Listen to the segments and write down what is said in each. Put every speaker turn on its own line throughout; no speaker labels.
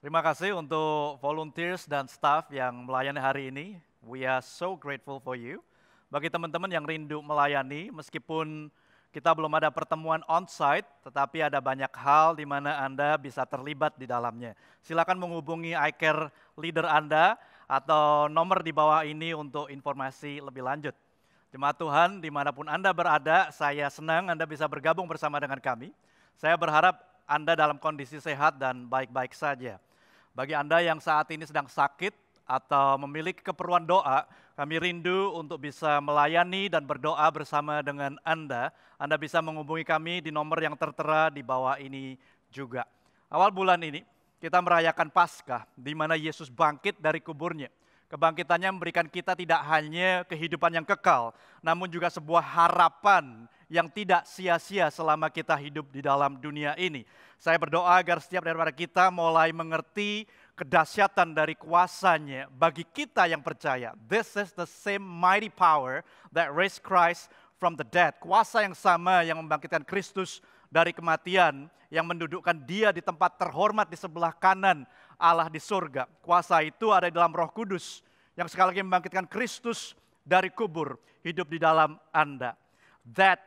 Terima kasih untuk volunteers dan staff yang melayani hari ini. We are so grateful for you. Bagi teman-teman yang rindu melayani, meskipun kita belum ada pertemuan on-site, tetapi ada banyak hal di mana Anda bisa terlibat di dalamnya. Silakan menghubungi iCare leader Anda atau nomor di bawah ini untuk informasi lebih lanjut. Jemaat Tuhan, dimanapun Anda berada, saya senang Anda bisa bergabung bersama dengan kami. Saya berharap Anda dalam kondisi sehat dan baik-baik saja. Bagi Anda yang saat ini sedang sakit atau memiliki keperluan doa, kami rindu untuk bisa melayani dan berdoa bersama dengan Anda. Anda bisa menghubungi kami di nomor yang tertera di bawah ini juga. Awal bulan ini kita merayakan Paskah, di mana Yesus bangkit dari kuburnya. Kebangkitannya memberikan kita tidak hanya kehidupan yang kekal, namun juga sebuah harapan yang tidak sia-sia selama kita hidup di dalam dunia ini. Saya berdoa agar setiap daripada kita mulai mengerti kedahsyatan dari kuasanya bagi kita yang percaya. This is the same mighty power that raised Christ from the dead. Kuasa yang sama yang membangkitkan Kristus dari kematian, yang mendudukkan dia di tempat terhormat di sebelah kanan Allah di surga. Kuasa itu ada di dalam Roh Kudus yang sekali lagi membangkitkan Kristus dari kubur, hidup di dalam Anda. That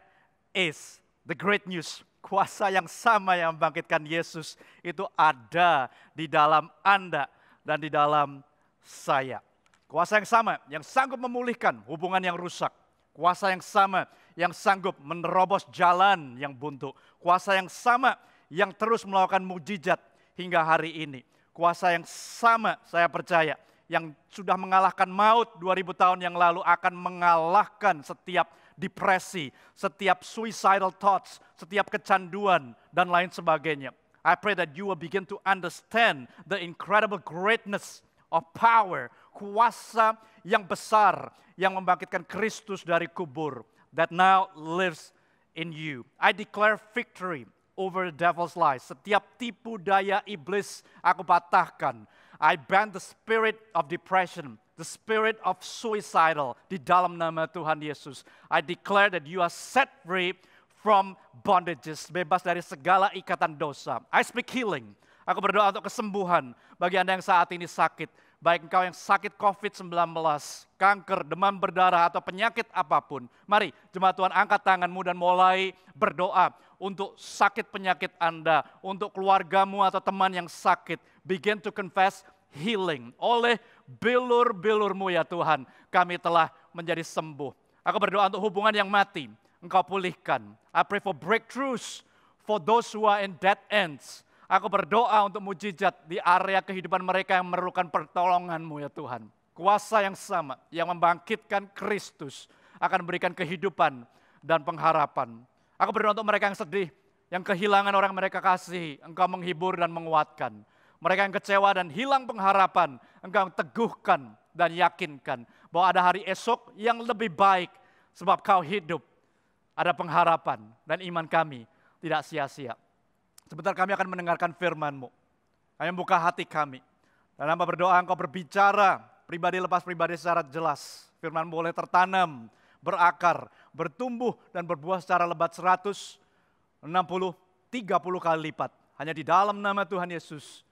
is the great news. Kuasa yang sama yang membangkitkan Yesus itu ada di dalam Anda dan di dalam saya. Kuasa yang sama yang sanggup memulihkan hubungan yang rusak. Kuasa yang sama yang sanggup menerobos jalan yang buntu. Kuasa yang sama yang terus melakukan mujizat hingga hari ini. Kuasa yang sama saya percaya yang sudah mengalahkan maut 2000 tahun yang lalu akan mengalahkan setiap depresi, setiap suicidal thoughts, setiap kecanduan, dan lain sebagainya. I pray that you will begin to understand the incredible greatness of power, kuasa yang besar yang membangkitkan Kristus dari kubur, that now lives in you. I declare victory over the devil's lies. Setiap tipu daya iblis aku patahkan. I ban the spirit of depression, the spirit of suicidal di dalam nama Tuhan Yesus. I declare that you are set free from bondages, bebas dari segala ikatan dosa. I speak healing. Aku berdoa untuk kesembuhan bagi Anda yang saat ini sakit. Baik engkau yang sakit COVID-19, kanker, demam berdarah, atau penyakit apapun. Mari jemaat Tuhan angkat tanganmu dan mulai berdoa untuk sakit penyakit Anda, untuk keluargamu atau teman yang sakit. Begin to confess healing. Oleh bilur-bilurmu ya Tuhan, kami telah menjadi sembuh. Aku berdoa untuk hubungan yang mati, Engkau pulihkan. I pray for breakthroughs for those who are in dead ends. Aku berdoa untuk mujizat di area kehidupan mereka yang memerlukan pertolongan-Mu ya Tuhan. Kuasa yang sama yang membangkitkan Kristus akan memberikan kehidupan dan pengharapan. Aku berdoa untuk mereka yang sedih, yang kehilangan orang mereka kasih, Engkau menghibur dan menguatkan. Mereka yang kecewa dan hilang pengharapan, Engkau teguhkan dan yakinkan bahwa ada hari esok yang lebih baik sebab Kau hidup. Ada pengharapan dan iman kami tidak sia-sia. Sebentar kami akan mendengarkan firman-Mu. Kami buka hati kami. Dan hamba berdoa Engkau berbicara pribadi lepas pribadi secara jelas. Firman boleh tertanam, berakar, bertumbuh dan berbuah secara lebat 100, 60, 30 kali lipat. Hanya di dalam nama Tuhan Yesus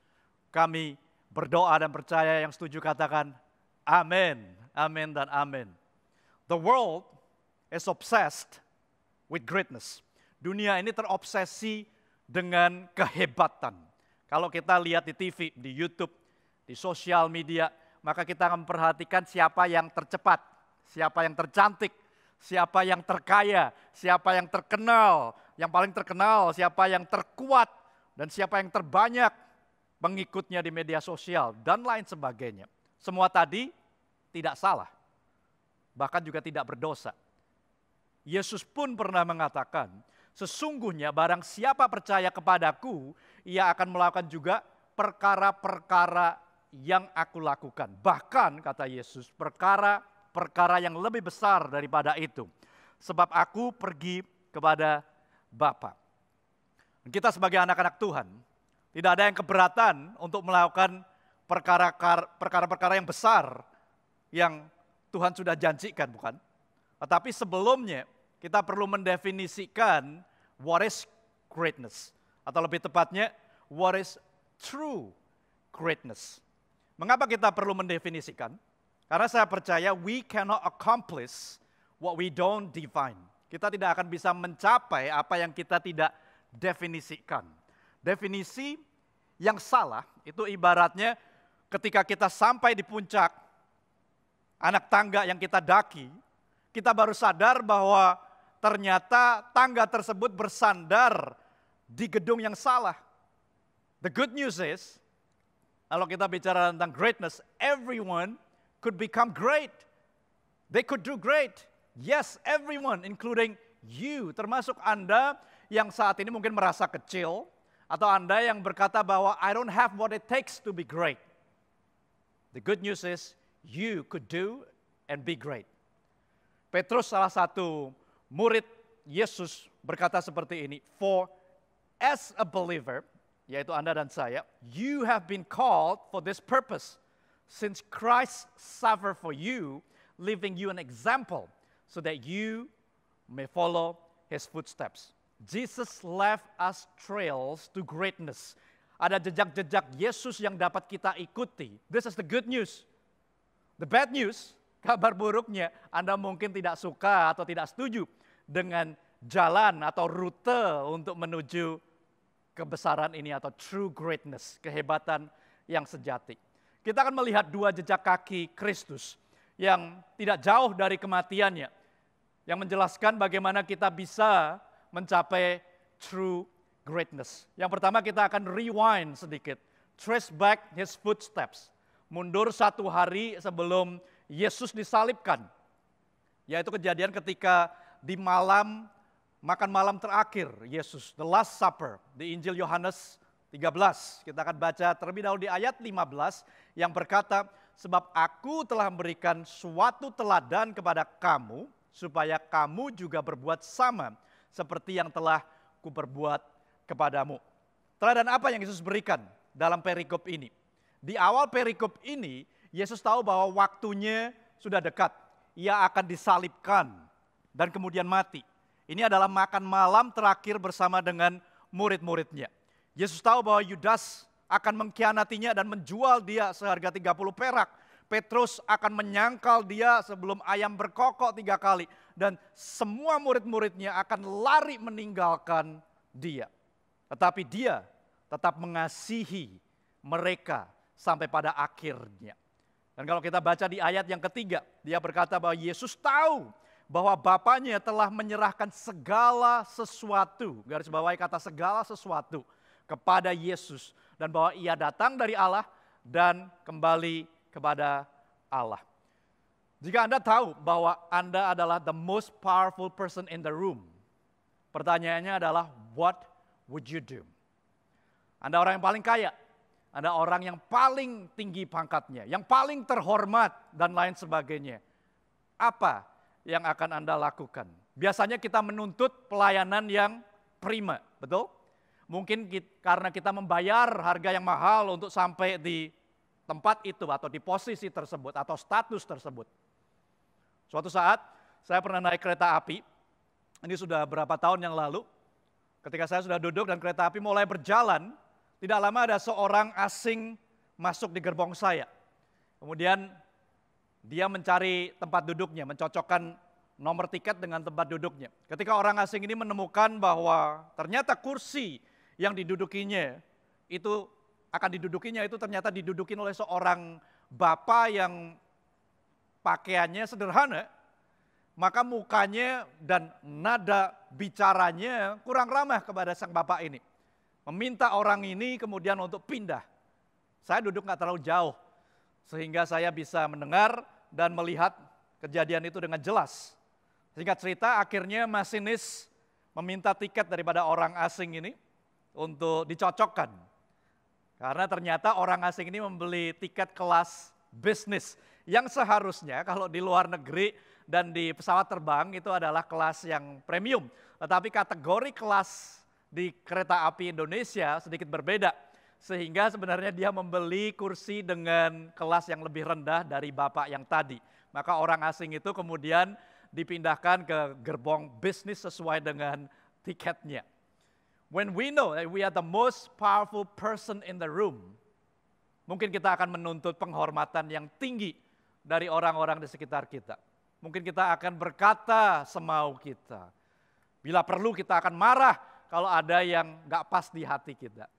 kami berdoa dan percaya. Yang setuju katakan amin, amin dan amin. The world is obsessed with greatness. Dunia ini terobsesi dengan kehebatan. Kalau kita lihat di TV, di YouTube, di sosial media, maka kita akan memperhatikan siapa yang tercepat, siapa yang tercantik, siapa yang terkaya, siapa yang terkenal, yang paling terkenal, siapa yang terkuat, dan siapa yang terbanyak pengikutnya di media sosial, dan lain sebagainya. Semua tadi tidak salah, bahkan juga tidak berdosa. Yesus pun pernah mengatakan, sesungguhnya barang siapa percaya kepadaku, ia akan melakukan juga perkara-perkara yang aku lakukan. Bahkan kata Yesus, perkara-perkara yang lebih besar daripada itu. Sebab aku pergi kepada Bapa. Kita sebagai anak-anak Tuhan, tidak ada yang keberatan untuk melakukan perkara-perkara yang besar yang Tuhan sudah janjikan, bukan? Tetapi sebelumnya, kita perlu mendefinisikan what is greatness. Atau lebih tepatnya, what is true greatness. Mengapa kita perlu mendefinisikan? Karena saya percaya we cannot accomplish what we don't define. Kita tidak akan bisa mencapai apa yang kita tidak definisikan. Definisi yang salah itu ibaratnya ketika kita sampai di puncak anak tangga yang kita daki, kita baru sadar bahwa ternyata tangga tersebut bersandar di gedung yang salah. The good news is, kalau kita bicara tentang greatness, everyone could become great. They could do great. Yes, everyone, including you, termasuk Anda yang saat ini mungkin merasa kecil, atau Anda yang berkata bahwa I don't have what it takes to be great. The good news is, you could do and be great. Petrus, salah satu murid Yesus, berkata seperti ini, for as a believer, yaitu Anda dan saya, you have been called for this purpose, since Christ suffered for you, leaving you an example, so that you may follow his footsteps. Jesus left us trails to greatness. Ada jejak-jejak Yesus yang dapat kita ikuti. This is the good news. The bad news, kabar buruknya, Anda mungkin tidak suka atau tidak setuju dengan jalan atau rute untuk menuju kebesaran ini atau true greatness, kehebatan yang sejati. Kita akan melihat dua jejak kaki Kristus yang tidak jauh dari kematiannya, yang menjelaskan bagaimana kita bisa mencapai true greatness. Yang pertama kita akan rewind sedikit, trace back his footsteps, mundur satu hari sebelum Yesus disalibkan, yaitu kejadian ketika di makan malam terakhir Yesus, the last supper, di Injil Yohanes 13. Kita akan baca terlebih dahulu di ayat 15 yang berkata, sebab aku telah memberikan suatu teladan kepada kamu, supaya kamu juga berbuat sama seperti yang telah kuperbuat kepadamu. Teladan apa yang Yesus berikan dalam perikop ini? Di awal perikop ini, Yesus tahu bahwa waktunya sudah dekat. Ia akan disalibkan dan kemudian mati. Ini adalah makan malam terakhir bersama dengan murid-muridnya. Yesus tahu bahwa Yudas akan mengkhianatinya dan menjual dia seharga 30 perak. Petrus akan menyangkal dia sebelum ayam berkokok 3 kali. Dan semua murid-muridnya akan lari meninggalkan dia. Tetapi dia tetap mengasihi mereka sampai pada akhirnya. Dan kalau kita baca di ayat yang ketiga, dia berkata bahwa Yesus tahu bahwa Bapaknya telah menyerahkan segala sesuatu, garis bawahi kata segala sesuatu, kepada Yesus. Dan bahwa ia datang dari Allah dan kembali kepada Allah. Jika Anda tahu bahwa Anda adalah the most powerful person in the room, pertanyaannya adalah, what would you do? Anda orang yang paling kaya, Anda orang yang paling tinggi pangkatnya, yang paling terhormat dan lain sebagainya. Apa yang akan Anda lakukan? Biasanya kita menuntut pelayanan yang prima, betul? Mungkin karena kita membayar harga yang mahal untuk sampai di tempat itu atau di posisi tersebut atau status tersebut. Suatu saat saya pernah naik kereta api, ini sudah berapa tahun yang lalu, ketika saya sudah duduk dan kereta api mulai berjalan, tidak lama ada seorang asing masuk di gerbong saya. Kemudian dia mencari tempat duduknya, mencocokkan nomor tiket dengan tempat duduknya. Ketika orang asing ini menemukan bahwa ternyata kursi yang didudukinya itu ternyata didudukin oleh seorang bapak yang pakaiannya sederhana, maka mukanya dan nada bicaranya kurang ramah kepada sang bapak ini. Meminta orang ini kemudian untuk pindah. Saya duduk nggak terlalu jauh, sehingga saya bisa mendengar dan melihat kejadian itu dengan jelas. Singkat cerita, akhirnya masinis meminta tiket daripada orang asing ini untuk dicocokkan. Karena ternyata orang asing ini membeli tiket kelas bisnis, yang seharusnya kalau di luar negeri dan di pesawat terbang itu adalah kelas yang premium. Tetapi kategori kelas di kereta api Indonesia sedikit berbeda. Sehingga sebenarnya dia membeli kursi dengan kelas yang lebih rendah dari bapak yang tadi. Maka orang asing itu kemudian dipindahkan ke gerbong bisnis sesuai dengan tiketnya. When we know that we are the most powerful person in the room, Mungkin kita akan menuntut penghormatan yang tinggi dari orang-orang di sekitar kita. Mungkin kita akan berkata semau kita. Bila perlu kita akan marah kalau ada yang gak pas di hati kita.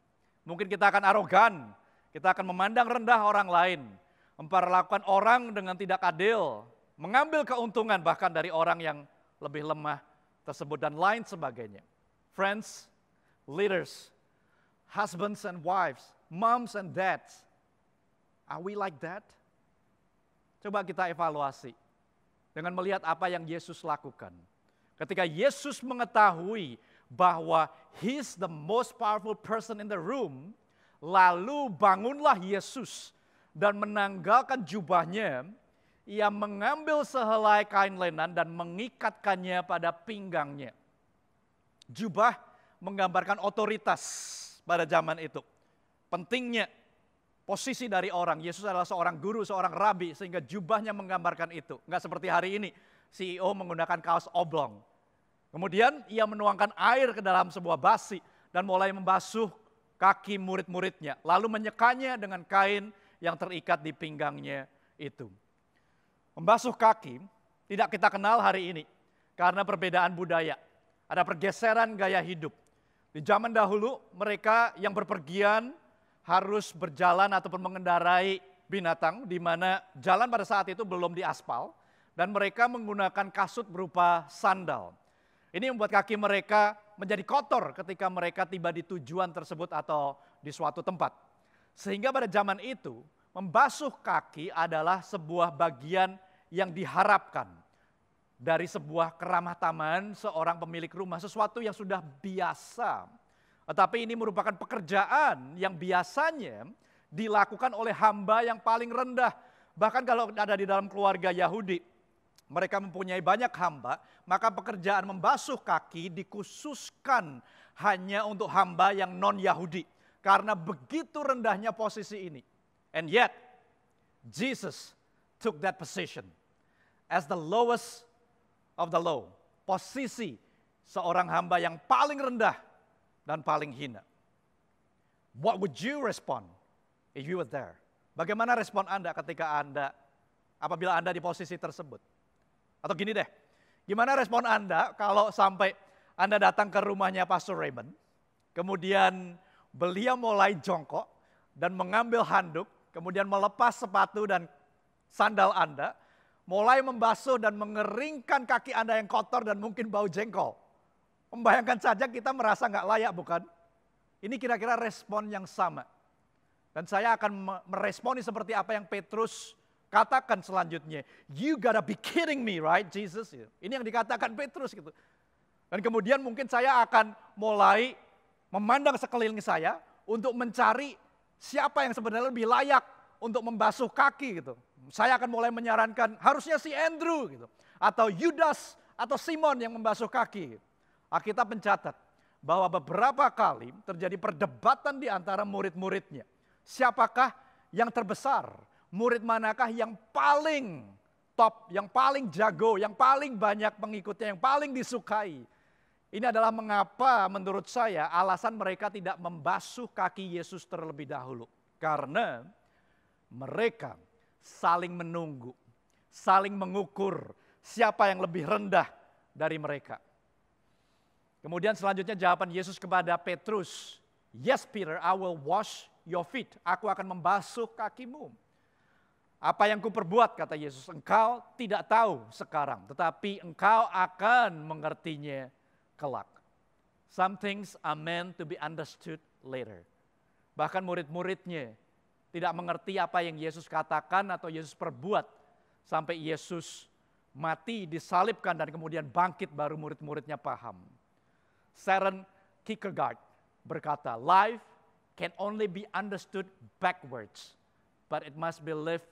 Mungkin kita akan arogan, kita akan memandang rendah orang lain, memperlakukan orang dengan tidak adil, mengambil keuntungan bahkan dari orang yang lebih lemah tersebut dan lain sebagainya. Friends, leaders, husbands and wives, moms and dads, are we like that? Coba kita evaluasi dengan melihat apa yang Yesus lakukan. Ketika Yesus mengetahui bahwa he's the most powerful person in the room, lalu bangunlah Yesus dan menanggalkan jubahnya, ia mengambil sehelai kain lenan dan mengikatkannya pada pinggangnya. Jubah menggambarkan otoritas pada zaman itu. Pentingnya posisi dari orang. Yesus adalah seorang guru, seorang rabi, sehingga jubahnya menggambarkan itu. Enggak seperti hari ini, CEO menggunakan kaos oblong. Kemudian ia menuangkan air ke dalam sebuah basi dan mulai membasuh kaki murid-muridnya. Lalu menyekanya dengan kain yang terikat di pinggangnya itu. Membasuh kaki tidak kita kenal hari ini karena perbedaan budaya. Ada pergeseran gaya hidup. Di zaman dahulu mereka yang berpergian harus berjalan ataupun mengendarai binatang di mana jalan pada saat itu belum diaspal dan mereka menggunakan kasut berupa sandal. Ini membuat kaki mereka menjadi kotor ketika mereka tiba di tujuan tersebut atau di suatu tempat. Sehingga pada zaman itu membasuh kaki adalah sebuah bagian yang diharapkan dari sebuah keramah tamahan seorang pemilik rumah, sesuatu yang sudah biasa. Tetapi ini merupakan pekerjaan yang biasanya dilakukan oleh hamba yang paling rendah. Bahkan kalau ada di dalam keluarga Yahudi, mereka mempunyai banyak hamba, maka pekerjaan membasuh kaki dikhususkan hanya untuk hamba yang non-Yahudi. Karena begitu rendahnya posisi ini. And yet, Jesus took that position as the lowest of the low. Posisi seorang hamba yang paling rendah dan paling hina. What would you respond if you were there? Bagaimana respon Anda ketika apabila Anda di posisi tersebut? Atau gini deh, gimana respon Anda kalau sampai Anda datang ke rumahnya Pastor Raymond, kemudian beliau mulai jongkok dan mengambil handuk, kemudian melepas sepatu dan sandal Anda, mulai membasuh dan mengeringkan kaki Anda yang kotor dan mungkin bau jengkol. Membayangkan saja kita merasa nggak layak, bukan? Ini kira-kira respon yang sama. Dan saya akan meresponi seperti apa yang Petrus katakan selanjutnya. You gotta be kidding me, right, Jesus? Ini yang dikatakan Petrus gitu. Dan kemudian mungkin saya akan mulai memandang sekeliling saya untuk mencari siapa yang sebenarnya lebih layak untuk membasuh kaki gitu. Saya akan mulai menyarankan harusnya si Andrew gitu, atau Yudas atau Simon yang membasuh kaki. Alkitab mencatat bahwa beberapa kali terjadi perdebatan di antara murid-muridnya. Siapakah yang terbesar? Murid manakah yang paling top, yang paling jago, yang paling banyak pengikutnya, yang paling disukai? Ini adalah mengapa menurut saya alasan mereka tidak membasuh kaki Yesus terlebih dahulu. Karena mereka saling menunggu, saling mengukur siapa yang lebih rendah dari mereka. Kemudian selanjutnya jawaban Yesus kepada Petrus, "Yes Peter, I will wash your feet." Aku akan membasuh kakimu. Apa yang kuperbuat, kata Yesus, engkau tidak tahu sekarang, tetapi engkau akan mengertinya kelak. Some things are meant to be understood later. Bahkan murid-muridnya tidak mengerti apa yang Yesus katakan atau Yesus perbuat. Sampai Yesus mati, disalibkan dan kemudian bangkit baru murid-muridnya paham. Søren Kierkegaard berkata, life can only be understood backwards, but it must be lived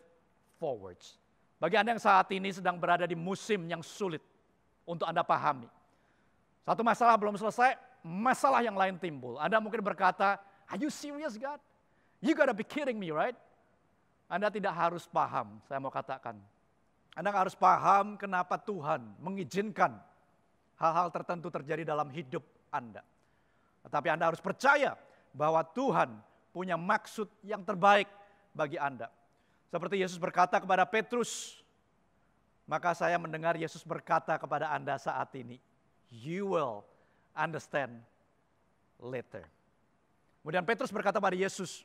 forwards. Bagi Anda yang saat ini sedang berada di musim yang sulit untuk Anda pahami. Satu masalah belum selesai, masalah yang lain timbul. Anda mungkin berkata, are you serious God? You gotta be kidding me, right? Anda tidak harus paham, saya mau katakan. Anda harus paham kenapa Tuhan mengizinkan hal-hal tertentu terjadi dalam hidup Anda. Tetapi Anda harus percaya bahwa Tuhan punya maksud yang terbaik bagi Anda. Seperti Yesus berkata kepada Petrus, maka saya mendengar Yesus berkata kepada Anda saat ini, you will understand later. Kemudian Petrus berkata pada Yesus,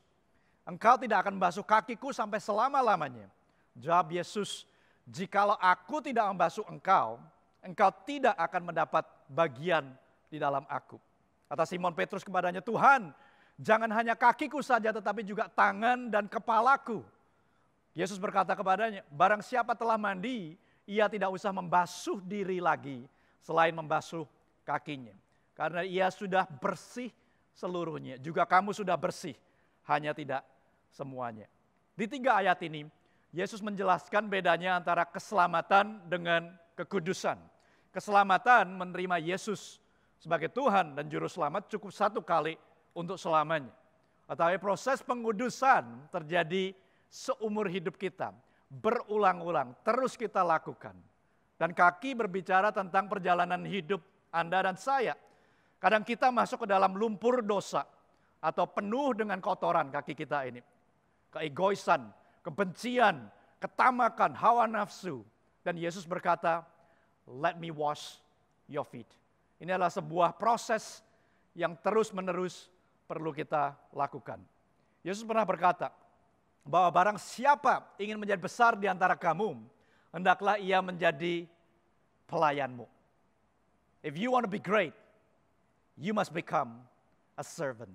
engkau tidak akan membasuh kakiku sampai selama-lamanya. Jawab Yesus, jikalau aku tidak membasuh engkau, engkau tidak akan mendapat bagian di dalam aku. Kata Simon Petrus kepadanya, Tuhan, jangan hanya kakiku saja tetapi juga tangan dan kepalaku. Yesus berkata kepadanya, barang siapa telah mandi, ia tidak usah membasuh diri lagi selain membasuh kakinya. Karena ia sudah bersih seluruhnya. Juga kamu sudah bersih, hanya tidak semuanya. Di 3 ayat ini, Yesus menjelaskan bedanya antara keselamatan dengan kekudusan. Keselamatan menerima Yesus sebagai Tuhan dan Juru Selamat cukup 1 kali untuk selamanya. Tetapi proses pengudusan terjadi seumur hidup kita, berulang-ulang, terus kita lakukan. Dan kaki berbicara tentang perjalanan hidup Anda dan saya. Kadang kita masuk ke dalam lumpur dosa atau penuh dengan kotoran kaki kita ini. Keegoisan, kebencian, ketamakan, hawa nafsu. Dan Yesus berkata, let me wash your feet. Ini adalah sebuah proses yang terus-menerus perlu kita lakukan. Yesus pernah berkata, bahwa barang siapa ingin menjadi besar di antara kamu, hendaklah ia menjadi pelayanmu. If you want to be great, you must become a servant.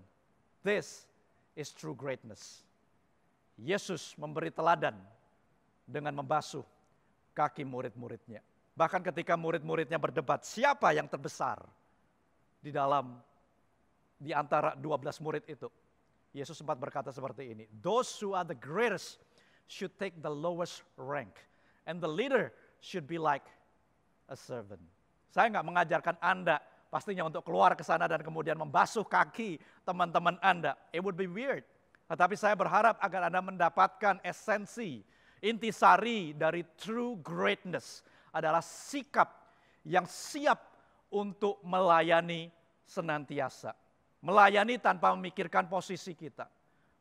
This is true greatness. Yesus memberi teladan dengan membasuh kaki murid-muridnya. Bahkan ketika murid-muridnya berdebat, siapa yang terbesar di antara 12 murid itu? Yesus sempat berkata seperti ini, those who are the greatest should take the lowest rank, and the leader should be like a servant. Saya nggak mengajarkan Anda pastinya untuk keluar ke sana dan kemudian membasuh kaki teman-teman Anda. It would be weird. Tetapi saya berharap agar Anda mendapatkan esensi, intisari dari true greatness adalah sikap yang siap untuk melayani senantiasa. Melayani tanpa memikirkan posisi kita.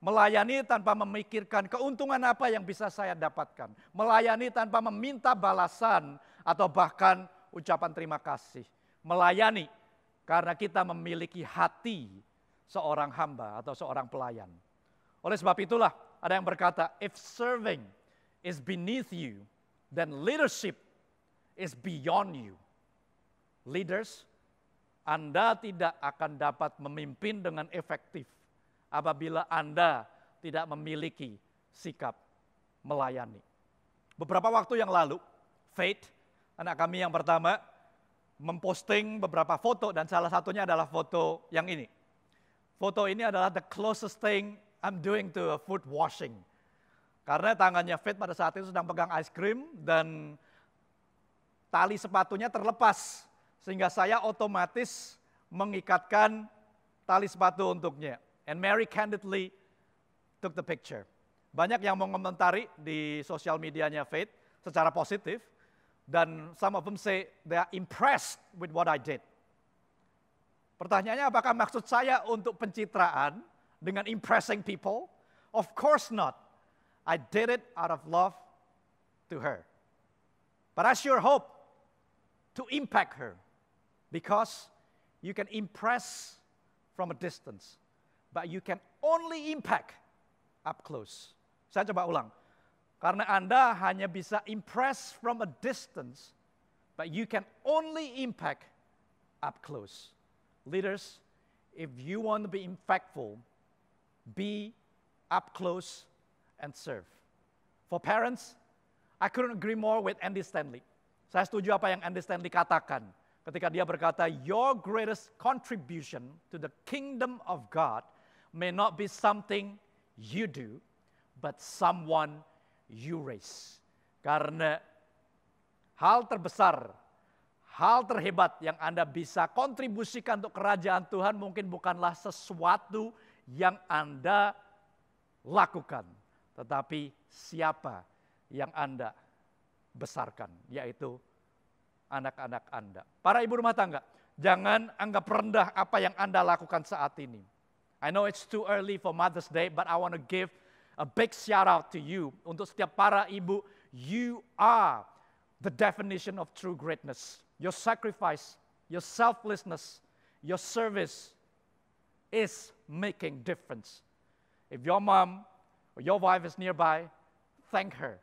Melayani tanpa memikirkan keuntungan apa yang bisa saya dapatkan. Melayani tanpa meminta balasan atau bahkan ucapan terima kasih. Melayani karena kita memiliki hati seorang hamba atau seorang pelayan. Oleh sebab itulah ada yang berkata, if serving is beneath you, then leadership is beyond you. Leaders, Anda tidak akan dapat memimpin dengan efektif apabila Anda tidak memiliki sikap melayani. Beberapa waktu yang lalu, Faith, anak kami yang pertama, memposting beberapa foto dan salah satunya adalah foto yang ini. Foto ini adalah the closest thing I'm doing to a foot washing. Karena tangannya Faith pada saat itu sedang pegang ice cream dan tali sepatunya terlepas. Sehingga saya otomatis mengikatkan tali sepatu untuknya. And Mary candidly took the picture. Banyak yang mengomentari di sosial medianya Faith secara positif. Dan some of them say they are impressed with what I did. Pertanyaannya apakah maksud saya untuk pencitraan dengan impressing people? Of course not. I did it out of love to her. But I sure hope to impact her. Because you can impress from a distance, but you can only impact up close. Saya coba ulang. Karena Anda hanya bisa impress from a distance, but you can only impact up close. Leaders, if you want to be impactful, be up close and serve. For parents, I couldn't agree more with Andy Stanley. Saya setuju apa yang Andy Stanley katakan. Ketika dia berkata, your greatest contribution to the kingdom of God may not be something you do, but someone you raise. Karena hal terbesar, hal terhebat yang Anda bisa kontribusikan untuk kerajaan Tuhan mungkin bukanlah sesuatu yang Anda lakukan, tetapi siapa yang Anda besarkan, yaitu anak-anak Anda. Para ibu rumah tangga, jangan anggap rendah apa yang Anda lakukan saat ini. I know it's too early for Mother's Day, but I want to give A big shout out to you. Untuk setiap para ibu, you are the definition of true greatness. Your sacrifice, your selflessness, your service is making difference. If your mom or your wife is nearby, thank her.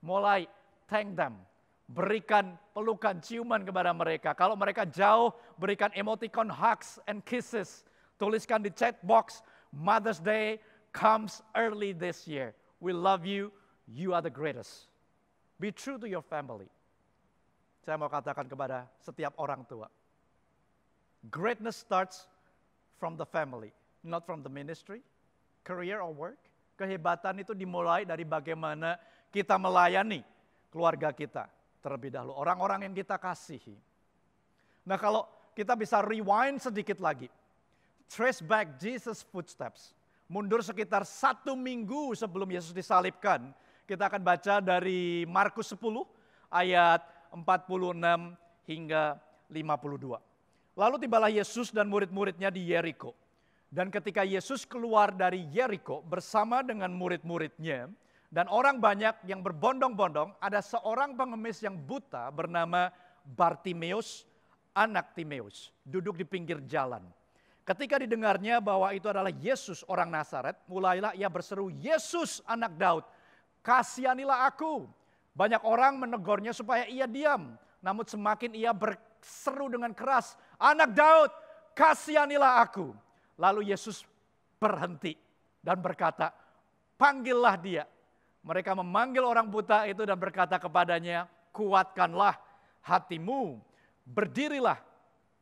Mulai thank them. Berikan pelukan, ciuman kepada mereka. Kalau mereka jauh, berikan emoticon hugs and kisses. Tuliskan di chat box, Mother's Day comes early this year. We love you. You are the greatest. Be true to your family. Saya mau katakan kepada setiap orang tua. Greatness starts from the family, not from the ministry, career or work. Kehebatan itu dimulai dari bagaimana kita melayani keluarga kita terlebih dahulu. Orang-orang yang kita kasihi. Nah, kalau kita bisa rewind sedikit lagi. Trace back Jesus' footsteps. Mundur sekitar 1 minggu sebelum Yesus disalibkan. Kita akan baca dari Markus 10 ayat 46 hingga 52. Lalu tibalah Yesus dan murid-muridnya di Yeriko. Dan ketika Yesus keluar dari Yeriko bersama dengan murid-muridnya, dan orang banyak yang berbondong-bondong, ada seorang pengemis yang buta bernama Bartimeus, anak Timeus, duduk di pinggir jalan. Ketika didengarnya bahwa itu adalah Yesus orang Nazaret, mulailah ia berseru, Yesus anak Daud, kasihanilah aku. Banyak orang menegurnya supaya ia diam. Namun semakin ia berseru dengan keras, anak Daud, kasihanilah aku. Lalu Yesus berhenti dan berkata, panggillah dia. Mereka memanggil orang buta itu dan berkata kepadanya, kuatkanlah hatimu, berdirilah,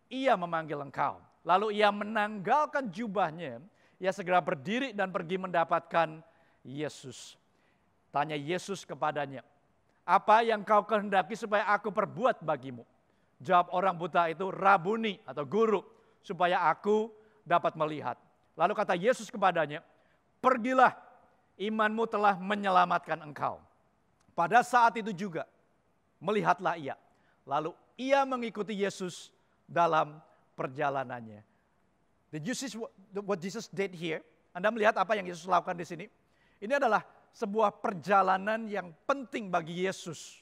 ia memanggil engkau. Lalu ia menanggalkan jubahnya, ia segera berdiri dan pergi mendapatkan Yesus. Tanya Yesus kepadanya, apa yang kau kehendaki supaya aku perbuat bagimu? Jawab orang buta itu, Rabuni atau guru, supaya aku dapat melihat. Lalu kata Yesus kepadanya, pergilah, imanmu telah menyelamatkan engkau. Pada saat itu juga, melihatlah ia. Lalu ia mengikuti Yesus dalam perjalanannya. Did you see what Jesus did here? Anda melihat apa yang Yesus lakukan di sini? Ini adalah sebuah perjalanan yang penting bagi Yesus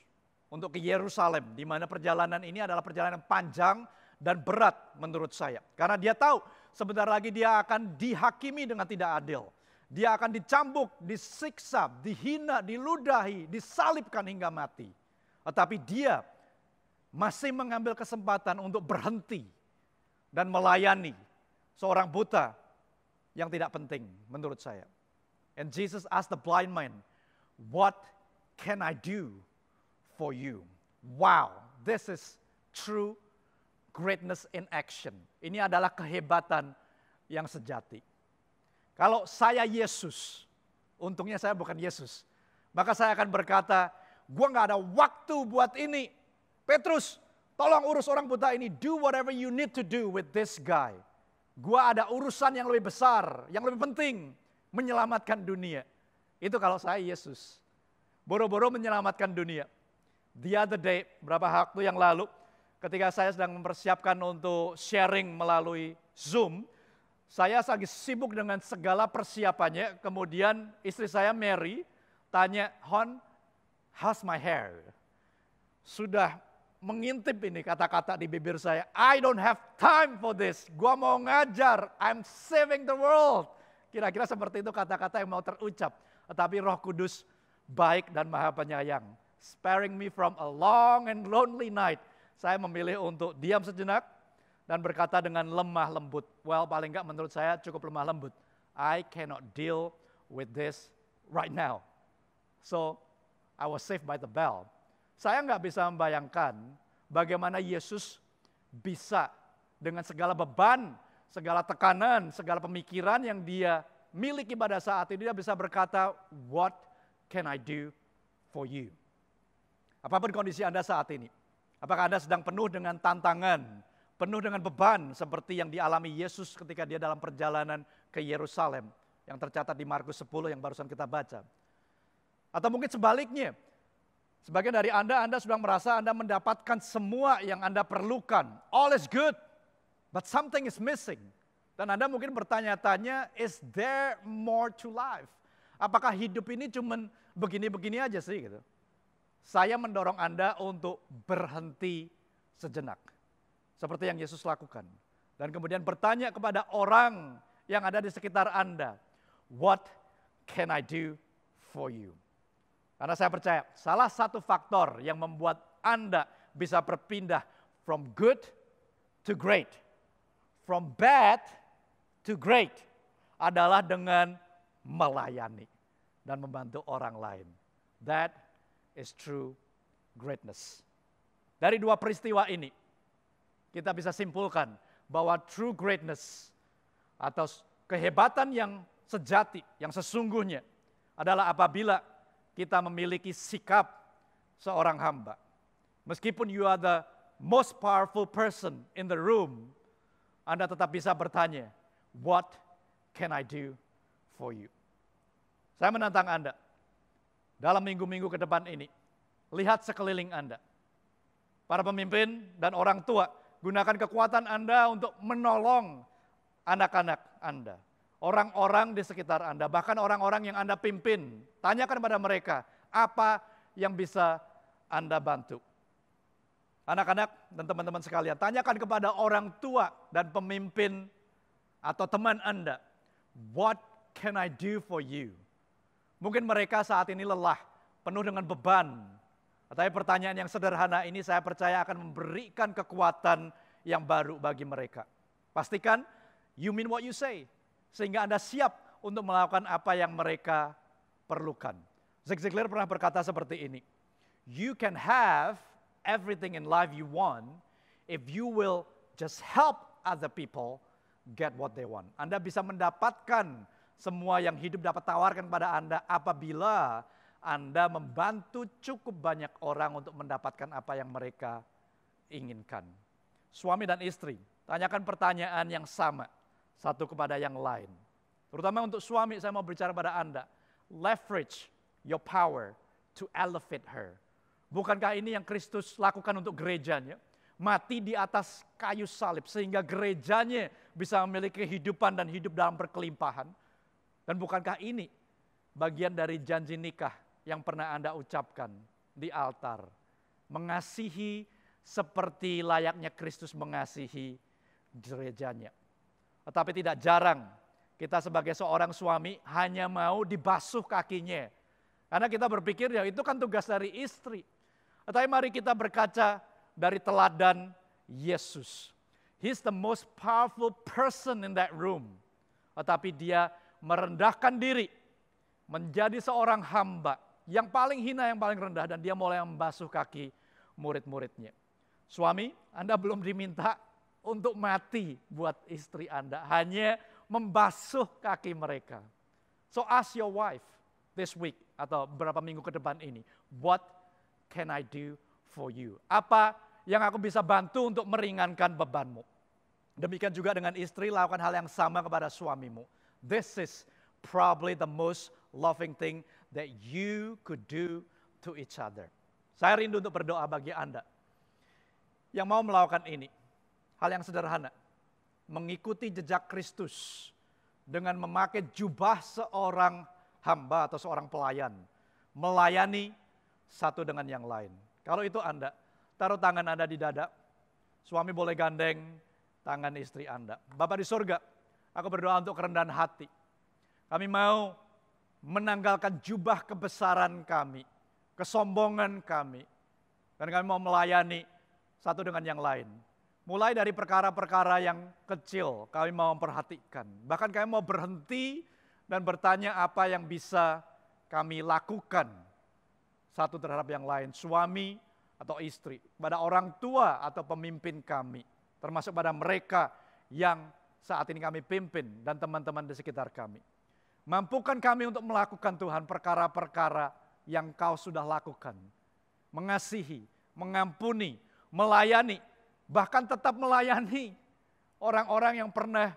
untuk ke Yerusalem, di mana perjalanan ini adalah perjalanan panjang dan berat menurut saya. Karena dia tahu sebentar lagi dia akan dihakimi dengan tidak adil. Dia akan dicambuk, disiksa, dihina, diludahi, disalibkan hingga mati. Tetapi dia masih mengambil kesempatan untuk berhenti dan melayani seorang buta yang tidak penting menurut saya. And Jesus asked the blind man, what can I do for you? Wow, this is true greatness in action. Ini adalah kehebatan yang sejati. Kalau saya Yesus, untungnya saya bukan Yesus, maka saya akan berkata, gua gak ada waktu buat ini. Petrus, tolong urus orang buta ini. Do whatever you need to do with this guy. Gua ada urusan yang lebih besar, yang lebih penting. Menyelamatkan dunia. Itu kalau saya Yesus. Boro-boro menyelamatkan dunia. The other day, beberapa waktu yang lalu, ketika saya sedang mempersiapkan untuk sharing melalui Zoom, saya lagi sibuk dengan segala persiapannya. Kemudian istri saya Mary tanya, Hon, how's my hair? Sudah mengintip ini kata-kata di bibir saya. I don't have time for this. Gua mau ngajar. I'm saving the world. Kira-kira seperti itu kata-kata yang mau terucap. Tetapi Roh Kudus baik dan maha penyayang. Sparing me from a long and lonely night. Saya memilih untuk diam sejenak dan berkata dengan lemah lembut. Well, paling enggak menurut saya cukup lemah lembut. I cannot deal with this right now. So, I was saved by the bell. Saya enggak bisa membayangkan bagaimana Yesus bisa dengan segala beban, segala tekanan, segala pemikiran yang dia miliki pada saat itu, dia bisa berkata, what can I do for you? Apapun kondisi Anda saat ini, apakah Anda sedang penuh dengan tantangan, penuh dengan beban seperti yang dialami Yesus ketika dia dalam perjalanan ke Yerusalem, yang tercatat di Markus 10 yang barusan kita baca. Atau mungkin sebaliknya, sebagian dari Anda sudah merasa Anda mendapatkan semua yang Anda perlukan. All is good, but something is missing. Dan Anda mungkin bertanya-tanya, is there more to life? Apakah hidup ini cuman begini-begini aja sih gitu? Saya mendorong Anda untuk berhenti sejenak. Seperti yang Yesus lakukan. Dan kemudian bertanya kepada orang yang ada di sekitar Anda, what can I do for you? Karena saya percaya salah satu faktor yang membuat Anda bisa berpindah from good to great, from bad to great adalah dengan melayani dan membantu orang lain. That is true greatness. Dari dua peristiwa ini, kita bisa simpulkan bahwa true greatness atau kehebatan yang sejati, yang sesungguhnya adalah apabila kita memiliki sikap seorang hamba. Meskipun you are the most powerful person in the room, Anda tetap bisa bertanya, what can I do for you? Saya menantang Anda, dalam minggu-minggu ke depan ini, lihat sekeliling Anda. Para pemimpin dan orang tua, gunakan kekuatan Anda untuk menolong anak-anak Anda. Orang-orang di sekitar Anda, bahkan orang-orang yang Anda pimpin. Tanyakan pada mereka, apa yang bisa Anda bantu? Anak-anak dan teman-teman sekalian, tanyakan kepada orang tua dan pemimpin atau teman Anda, what can I do for you? Mungkin mereka saat ini lelah, penuh dengan beban. Tapi pertanyaan yang sederhana ini saya percaya akan memberikan kekuatan yang baru bagi mereka. Pastikan you mean what you say, sehingga Anda siap untuk melakukan apa yang mereka perlukan. Zig Ziglar pernah berkata seperti ini, you can have everything in life you want if you will just help other people get what they want. Anda bisa mendapatkan semua yang hidup dapat tawarkan pada Anda apabila Anda membantu cukup banyak orang untuk mendapatkan apa yang mereka inginkan. Suami dan istri, tanyakan pertanyaan yang sama satu kepada yang lain. Terutama untuk suami, saya mau bicara pada Anda. Leverage your power to elevate her. Bukankah ini yang Kristus lakukan untuk gerejanya? Mati di atas kayu salib sehingga gerejanya bisa memiliki kehidupan dan hidup dalam berkelimpahan. Dan bukankah ini bagian dari janji nikah yang pernah Anda ucapkan di altar? Mengasihi seperti layaknya Kristus mengasihi gerejanya. Tetapi tidak jarang kita sebagai seorang suami hanya mau dibasuh kakinya. Karena kita berpikir ya itu kan tugas dari istri. Tetapi mari kita berkaca dari teladan Yesus. He's the most powerful person in that room. Tetapi dia merendahkan diri menjadi seorang hamba yang paling hina, yang paling rendah, dan dia mulai membasuh kaki murid-muridnya. Suami, Anda belum diminta untuk mati buat istri Anda, hanya membasuh kaki mereka. So ask your wife this week atau beberapa minggu ke depan ini, what can I do for you? Apa yang aku bisa bantu untuk meringankan bebanmu? Demikian juga dengan istri, lakukan hal yang sama kepada suamimu. This is probably the most loving thing that you could do to each other. Saya rindu untuk berdoa bagi Anda yang mau melakukan ini. Hal yang sederhana, mengikuti jejak Kristus dengan memakai jubah seorang hamba atau seorang pelayan. Melayani satu dengan yang lain. Kalau itu Anda, taruh tangan Anda di dada. Suami boleh gandeng tangan istri Anda. Bapa di surga, aku berdoa untuk kerendahan hati. Kami mau menanggalkan jubah kebesaran kami, kesombongan kami. Dan kami mau melayani satu dengan yang lain. Mulai dari perkara-perkara yang kecil, kami mau memperhatikan. Bahkan kami mau berhenti dan bertanya apa yang bisa kami lakukan satu terhadap yang lain. Suami atau istri, pada orang tua atau pemimpin kami. Termasuk pada mereka yang saat ini kami pimpin dan teman-teman di sekitar kami. Mampukan kami untuk melakukan Tuhan perkara-perkara yang Kau sudah lakukan. Mengasihi, mengampuni, melayani, bahkan tetap melayani orang-orang yang pernah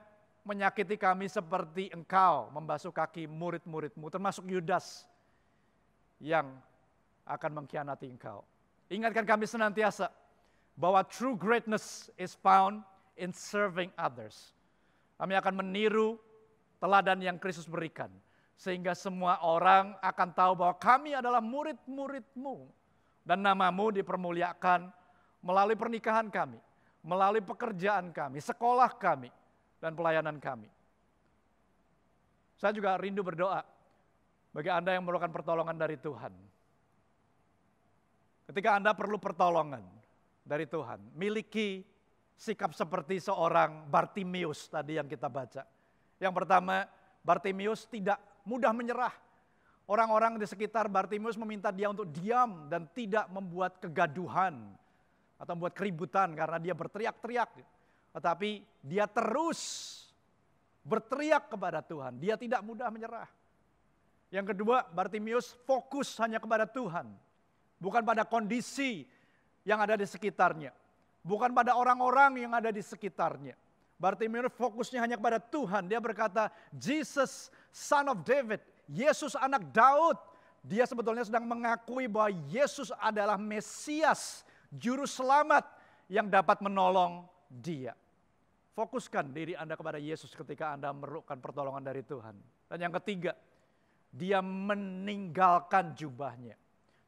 menyakiti kami seperti Engkau membasuh kaki murid-muridmu, termasuk Yudas yang akan mengkhianati Engkau. Ingatkan kami senantiasa bahwa true greatness is found in serving others. Kami akan meniru teladan yang Kristus berikan. Sehingga semua orang akan tahu bahwa kami adalah murid-murid-Mu. Dan nama-Mu dipermuliakan melalui pernikahan kami, melalui pekerjaan kami, sekolah kami, dan pelayanan kami. Saya juga rindu berdoa bagi Anda yang memerlukan pertolongan dari Tuhan. Ketika Anda perlu pertolongan dari Tuhan, miliki sikap seperti seorang Bartimius tadi yang kita baca. Yang pertama, Bartimius tidak mudah menyerah. Orang-orang di sekitar Bartimius meminta dia untuk diam dan tidak membuat kegaduhan atau membuat keributan karena dia berteriak-teriak. Tetapi dia terus berteriak kepada Tuhan. Dia tidak mudah menyerah. Yang kedua, Bartimius fokus hanya kepada Tuhan. Bukan pada kondisi yang ada di sekitarnya. Bukan pada orang-orang yang ada di sekitarnya. Bartimius fokusnya hanya kepada Tuhan. Dia berkata, Jesus, son of David, Yesus anak Daud. Dia sebetulnya sedang mengakui bahwa Yesus adalah Mesias, juru selamat yang dapat menolong dia. Fokuskan diri Anda kepada Yesus ketika Anda memerlukan pertolongan dari Tuhan. Dan yang ketiga, dia meninggalkan jubahnya.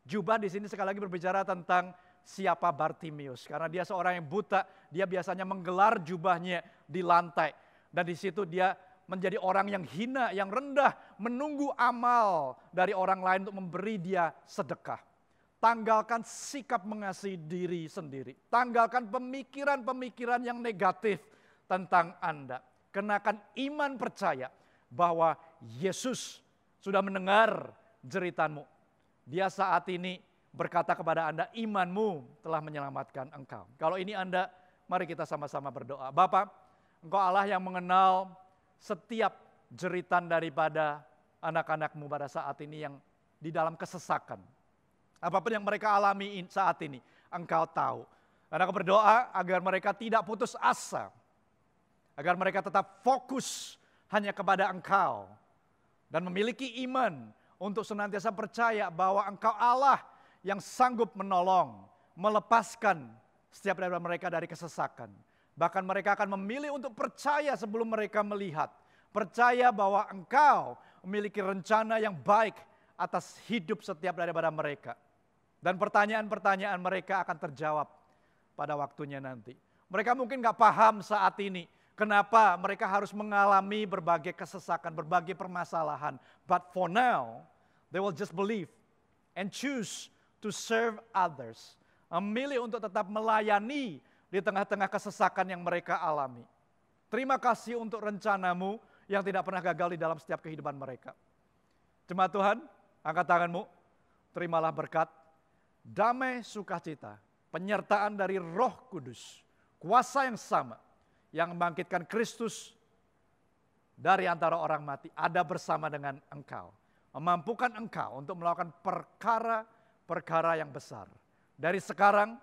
Jubah di sini sekali lagi berbicara tentang siapa Bartimius. Karena dia seorang yang buta, dia biasanya menggelar jubahnya di lantai. Dan di situ dia menjadi orang yang hina, yang rendah, menunggu amal dari orang lain untuk memberi dia sedekah. Tanggalkan sikap mengasihi diri sendiri. Tanggalkan pemikiran-pemikiran yang negatif tentang Anda. Kenakan iman percaya bahwa Yesus sudah mendengar jeritanmu. Dia saat ini berkata kepada Anda, imanmu telah menyelamatkan engkau. Kalau ini Anda, mari kita sama-sama berdoa. Bapa, Engkau Allah yang mengenal setiap jeritan daripada anak-anak-Mu pada saat ini yang di dalam kesesakan. Apapun yang mereka alami saat ini, Engkau tahu. Dan aku berdoa agar mereka tidak putus asa. Agar mereka tetap fokus hanya kepada Engkau. Dan memiliki iman untuk senantiasa percaya bahwa Engkau Allah yang sanggup menolong, melepaskan setiap dari mereka dari kesesakan. Bahkan mereka akan memilih untuk percaya sebelum mereka melihat. Percaya bahwa Engkau memiliki rencana yang baik atas hidup setiap daripada mereka. Dan pertanyaan-pertanyaan mereka akan terjawab pada waktunya nanti. Mereka mungkin gak paham saat ini kenapa mereka harus mengalami berbagai kesesakan, berbagai permasalahan. But for now, they will just believe and choose to serve others. Memilih untuk tetap melayani di tengah-tengah kesesakan yang mereka alami. Terima kasih untuk rencana-Mu yang tidak pernah gagal di dalam setiap kehidupan mereka. Jemaat Tuhan, angkat tanganmu, terimalah berkat, damai sukacita, penyertaan dari Roh Kudus, kuasa yang sama, yang membangkitkan Kristus dari antara orang mati, ada bersama dengan engkau. Memampukan engkau untuk melakukan perkara-perkara yang besar. Dari sekarang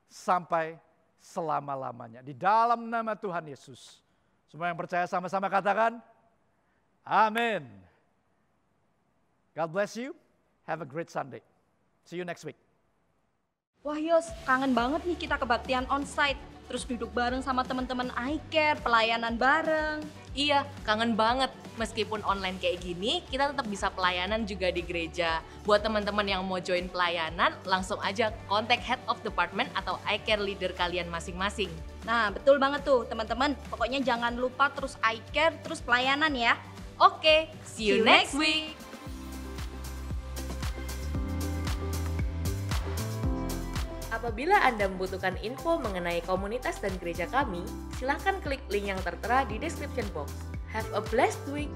sampai selama-lamanya. Di dalam nama Tuhan Yesus. Semua yang percaya sama-sama katakan, amin. God bless you. Have a great Sunday. See you next week.
Wah Yos, kangen banget nih kita kebaktian onsite. Terus duduk bareng sama teman-teman iCare, pelayanan bareng.
Iya, kangen banget. Meskipun online kayak gini, kita tetap bisa pelayanan juga di gereja. Buat teman-teman yang mau join pelayanan, langsung aja kontak Head of Department atau iCare leader kalian masing-masing.
Nah, betul banget tuh teman-teman. Pokoknya jangan lupa terus iCare, terus pelayanan ya.
Oke, see you next week. Apabila Anda membutuhkan info mengenai komunitas dan gereja kami, silakan klik link yang tertera di description box. Have a blessed week!